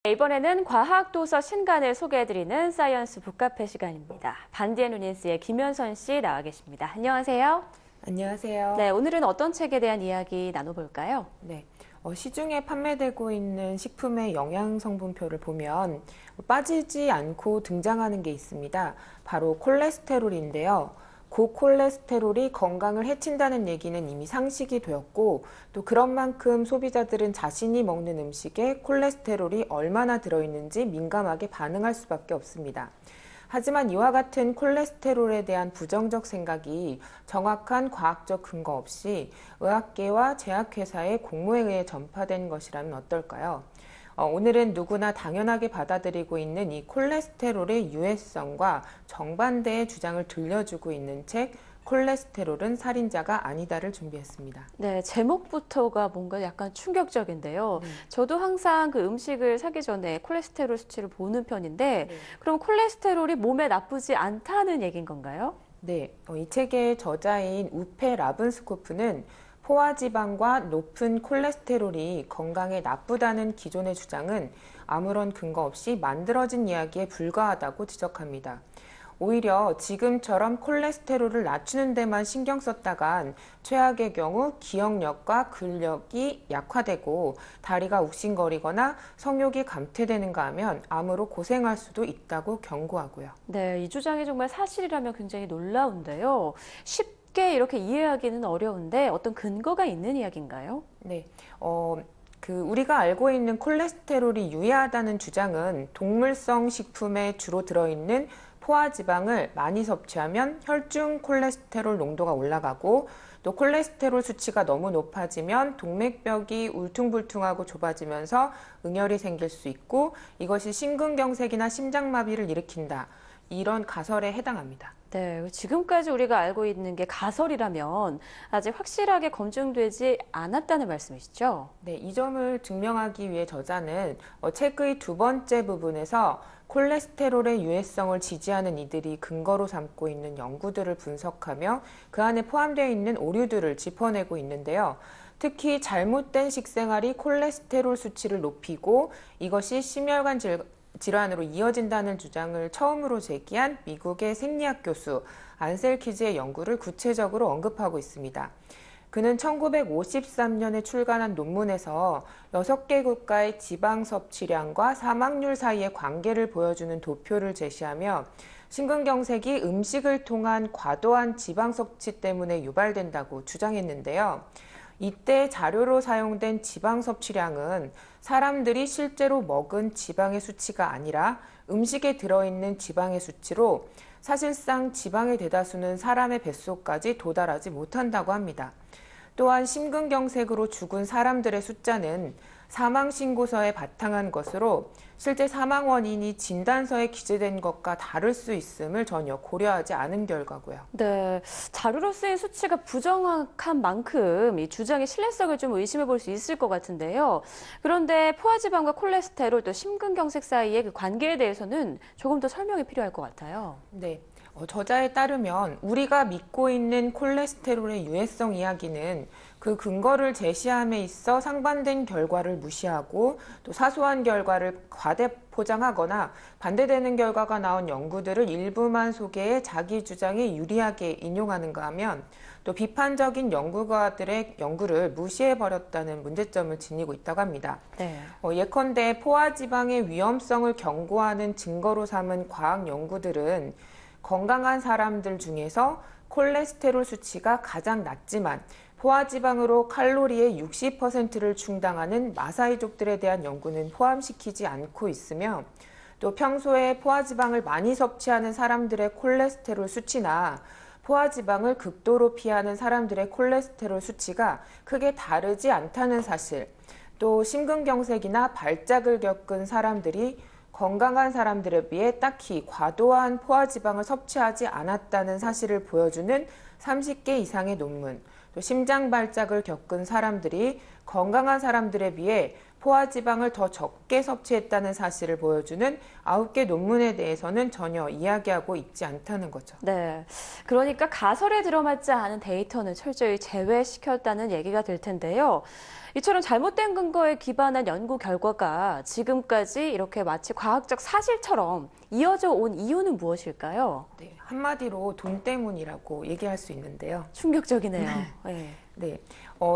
이번에는 과학도서 신간을 소개해드리는 사이언스 북카페 시간입니다. 반디앤 루닌스의 김현선 씨 나와 계십니다. 안녕하세요. 안녕하세요. 네, 오늘은 어떤 책에 대한 이야기 나눠볼까요? 네, 시중에 판매되고 있는 식품의 영양 성분표를 보면 빠지지 않고 등장하는 게 있습니다. 바로 콜레스테롤인데요. 고콜레스테롤이 건강을 해친다는 얘기는 이미 상식이 되었고, 또 그런 만큼 소비자들은 자신이 먹는 음식에 콜레스테롤이 얼마나 들어있는지 민감하게 반응할 수밖에 없습니다. 하지만 이와 같은 콜레스테롤에 대한 부정적 생각이 정확한 과학적 근거 없이 의학계와 제약회사의 공모에 의해 전파된 것이라면 어떨까요? 오늘은 누구나 당연하게 받아들이고 있는 이 콜레스테롤의 유해성과 정반대의 주장을 들려주고 있는 책 콜레스테롤은 살인자가 아니다를 준비했습니다. 네, 제목부터가 뭔가 약간 충격적인데요. 저도 항상 그 음식을 사기 전에 콜레스테롤 수치를 보는 편인데 그럼 콜레스테롤이 몸에 나쁘지 않다는 얘기인 건가요? 네, 이 책의 저자인 우페 라븐스코프는 포화지방과 높은 콜레스테롤이 건강에 나쁘다는 기존의 주장은 아무런 근거 없이 만들어진 이야기에 불과하다고 지적합니다. 오히려 지금처럼 콜레스테롤을 낮추는 데만 신경 썼다간 최악의 경우 기억력과 근력이 약화되고 다리가 욱신거리거나 성욕이 감퇴되는가 하면 암으로 고생할 수도 있다고 경고하고요. 네, 이 주장이 정말 사실이라면 굉장히 놀라운데요. 쉽게 이렇게 이해하기는 어려운데 어떤 근거가 있는 이야기인가요? 네, 우리가 알고 있는 콜레스테롤이 유해하다는 주장은 동물성 식품에 주로 들어있는 포화지방을 많이 섭취하면 혈중 콜레스테롤 농도가 올라가고 또 콜레스테롤 수치가 너무 높아지면 동맥벽이 울퉁불퉁하고 좁아지면서 응혈이 생길 수 있고 이것이 심근경색이나 심장마비를 일으킨다. 이런 가설에 해당합니다. 네, 지금까지 우리가 알고 있는 게 가설이라면 아직 확실하게 검증되지 않았다는 말씀이시죠? 네, 이 점을 증명하기 위해 저자는 책의 두 번째 부분에서 콜레스테롤의 유해성을 지지하는 이들이 근거로 삼고 있는 연구들을 분석하며 그 안에 포함되어 있는 오류들을 짚어내고 있는데요. 특히 잘못된 식생활이 콜레스테롤 수치를 높이고 이것이 심혈관 질환으로 이어진다는 주장을 처음으로 제기한 미국의 생리학 교수 안셀키즈의 연구를 구체적으로 언급하고 있습니다. 그는 1953년에 출간한 논문에서 6개 국가의 지방 섭취량과 사망률 사이의 관계를 보여주는 도표를 제시하며 심근경색이 음식을 통한 과도한 지방 섭취 때문에 유발된다고 주장했는데요. 이때 자료로 사용된 지방 섭취량은 사람들이 실제로 먹은 지방의 수치가 아니라 음식에 들어있는 지방의 수치로 사실상 지방의 대다수는 사람의 뱃속까지 도달하지 못한다고 합니다. 또한 심근경색으로 죽은 사람들의 숫자는 사망신고서에 바탕한 것으로 실제 사망 원인이 진단서에 기재된 것과 다를 수 있음을 전혀 고려하지 않은 결과고요. 네, 자료로 쓰인 수치가 부정확한 만큼 이 주장의 신뢰성을 좀 의심해 볼 수 있을 것 같은데요. 그런데 포화지방과 콜레스테롤 또 심근경색 사이의 그 관계에 대해서는 조금 더 설명이 필요할 것 같아요. 네. 저자에 따르면 우리가 믿고 있는 콜레스테롤의 유해성 이야기는 그 근거를 제시함에 있어 상반된 결과를 무시하고 또 사소한 결과를 과대 포장하거나 반대되는 결과가 나온 연구들을 일부만 소개해 자기 주장에 유리하게 인용하는가 하면 또 비판적인 연구가들의 연구를 무시해버렸다는 문제점을 지니고 있다고 합니다. 네. 예컨대 포화지방의 위험성을 경고하는 증거로 삼은 과학 연구들은 건강한 사람들 중에서 콜레스테롤 수치가 가장 낮지만 포화지방으로 칼로리의 60%를 충당하는 마사이족들에 대한 연구는 포함시키지 않고 있으며 또 평소에 포화지방을 많이 섭취하는 사람들의 콜레스테롤 수치나 포화지방을 극도로 피하는 사람들의 콜레스테롤 수치가 크게 다르지 않다는 사실, 또 심근경색이나 발작을 겪은 사람들이 건강한 사람들에 비해 딱히 과도한 포화지방을 섭취하지 않았다는 사실을 보여주는 30개 이상의 논문, 또 심장 발작을 겪은 사람들이 건강한 사람들에 비해 포화지방을 더 적게 섭취했다는 사실을 보여주는 9개 논문에 대해서는 전혀 이야기하고 있지 않다는 거죠. 네. 그러니까 가설에 들어맞지 않은 데이터는 철저히 제외시켰다는 얘기가 될 텐데요. 이처럼 잘못된 근거에 기반한 연구 결과가 지금까지 이렇게 마치 과학적 사실처럼 이어져 온 이유는 무엇일까요? 네, 한마디로 돈 때문이라고 얘기할 수 있는데요. 충격적이네요. 네. 네,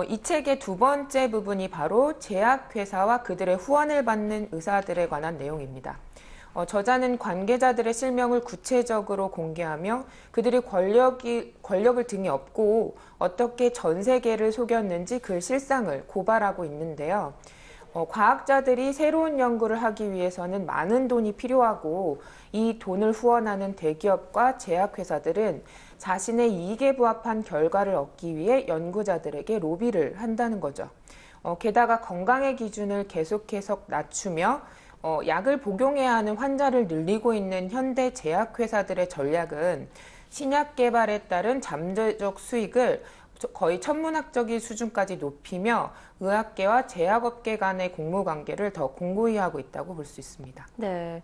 이 책의 두 번째 부분이 바로 제약회사와 그들의 후원을 받는 의사들에 관한 내용입니다. 저자는 관계자들의 실명을 구체적으로 공개하며 그들이 권력을 등에 업고 어떻게 전 세계를 속였는지 그 실상을 고발하고 있는데요. 과학자들이 새로운 연구를 하기 위해서는 많은 돈이 필요하고 이 돈을 후원하는 대기업과 제약회사들은 자신의 이익에 부합한 결과를 얻기 위해 연구자들에게 로비를 한다는 거죠. 게다가 건강의 기준을 계속해서 낮추며 약을 복용해야 하는 환자를 늘리고 있는 현대 제약회사들의 전략은 신약 개발에 따른 잠재적 수익을 거의 천문학적인 수준까지 높이며 의학계와 제약업계 간의 공무관계를 더 공고히 하고 있다고 볼 수 있습니다. 네.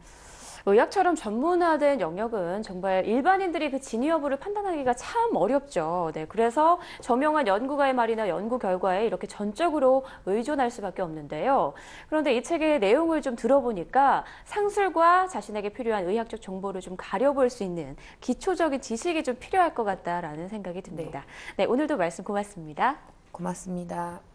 의학처럼 전문화된 영역은 정말 일반인들이 그 진위 여부를 판단하기가 참 어렵죠. 네, 그래서 저명한 연구가의 말이나 연구 결과에 이렇게 전적으로 의존할 수밖에 없는데요. 그런데 이 책의 내용을 좀 들어보니까 상술과 자신에게 필요한 의학적 정보를 좀 가려볼 수 있는 기초적인 지식이 좀 필요할 것 같다라는 생각이 듭니다. 네, 오늘도 말씀 고맙습니다. 고맙습니다.